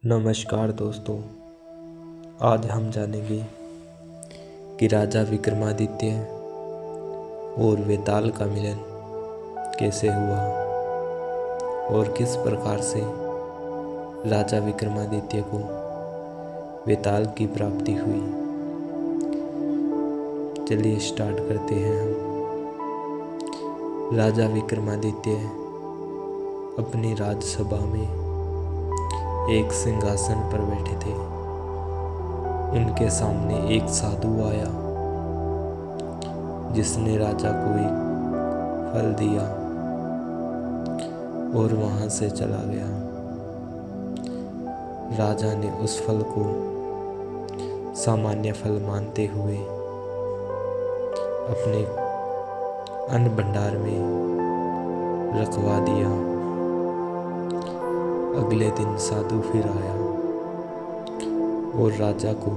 नमस्कार दोस्तों, आज हम जानेंगे कि राजा विक्रमादित्य और वेताल का मिलन कैसे हुआ और किस प्रकार से राजा विक्रमादित्य को वेताल की प्राप्ति हुई। चलिए स्टार्ट करते हैं हम। राजा विक्रमादित्य अपनी राजसभा में एक सिंहासन पर बैठे थे। उनके सामने एक साधु आया जिसने राजा को एक फल दिया और वहां से चला गया। राजा ने उस फल को सामान्य फल मानते हुए अपने अन्न भंडार में रखवा दिया। अगले दिन साधु फिर आया और राजा को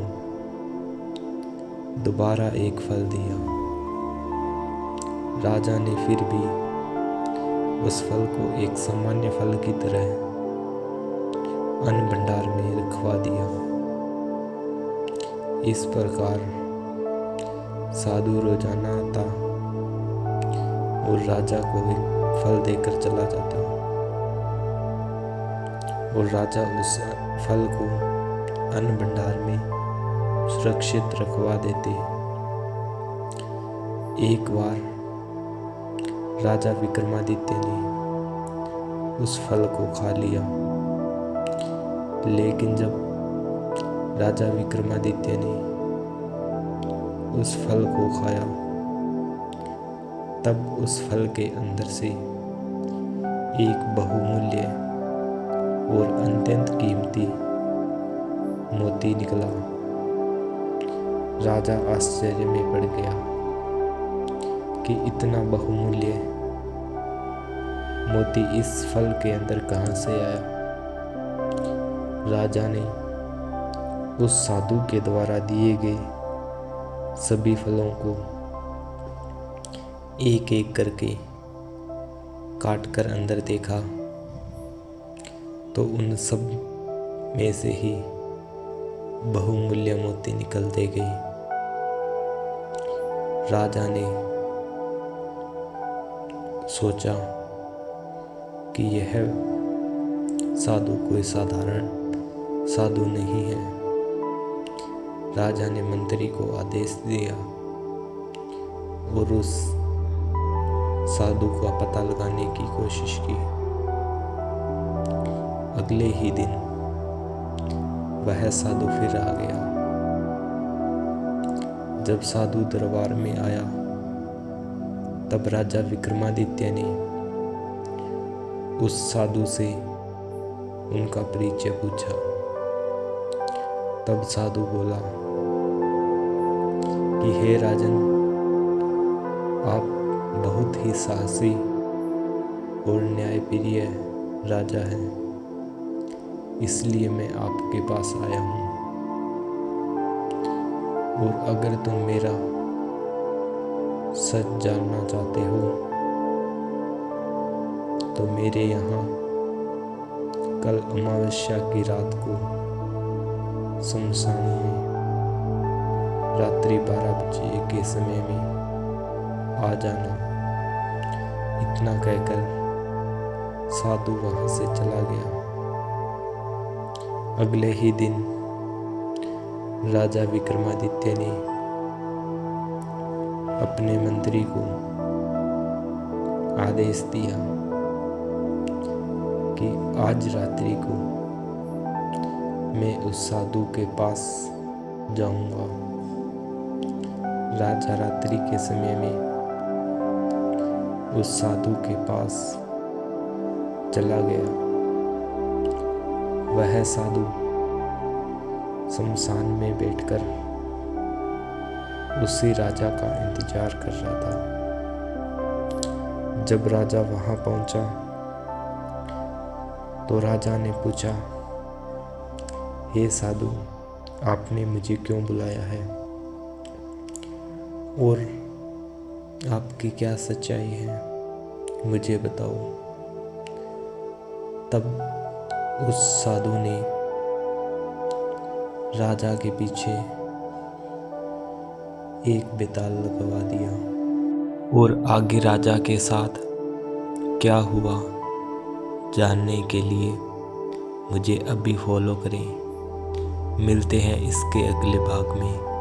दोबारा एक फल दिया। राजा ने फिर भी उस फल को एक सामान्य फल की तरह अन्न भंडार में रखवा दिया। इस प्रकार साधु रोजाना आता और राजा को एक फल देकर चला जाता और राजा उस फल को अन्न भंडार में सुरक्षित रखवा देते। एक बार राजा विक्रमादित्य ने उस फल को खा लिया, लेकिन जब राजा विक्रमादित्य ने उस फल को खाया तब उस फल के अंदर से एक बहुमूल्य और अत्यंत कीमती मोती निकला। राजा आश्चर्य में पड़ गया कि इतना बहुमूल्य मोती इस फल के अंदर कहां से आया। राजा ने उस साधु के द्वारा दिए गए सभी फलों को एक एक करके काट कर अंदर देखा तो उन सब में से ही बहुमूल्य मोती निकलते गए। राजा ने सोचा कि यह साधु कोई साधारण साधु नहीं है। राजा ने मंत्री को आदेश दिया और उस साधु का पता लगाने की कोशिश की। अगले ही दिन वह साधु फिर आ गया। जब साधु दरबार में आया तब राजा विक्रमादित्य ने उस साधु से उनका परिचय पूछा। तब साधु बोला कि हे राजन, आप बहुत ही साहसी और न्यायप्रिय राजा हैं, इसलिए मैं आपके पास आया हूँ। और अगर तुम मेरा सच जानना चाहते हो तो मेरे यहाँ कल अमावस्या की रात को शमशान में रात्रि 12 बजे के समय में आ जाना। इतना कहकर साधु वहां से चला गया। अगले ही दिन राजा विक्रमादित्य ने अपने मंत्री को आदेश दिया कि आज रात्रि को मैं उस साधु के पास जाऊंगा। राजा रात्रि के समय में उस साधु के पास चला गया। वह साधु शमशान में बैठकर उसी राजा का इंतजार कर रहा था। जब राजा वहां पहुंचा तो राजा ने पूछा, हे साधु, आपने मुझे क्यों बुलाया है और आपकी क्या सच्चाई है, मुझे बताओ। तब उस साधु ने राजा के पीछे एक बेताल लगवा दिया। और आगे राजा के साथ क्या हुआ जानने के लिए मुझे अभी फॉलो करें। मिलते हैं इसके अगले भाग में।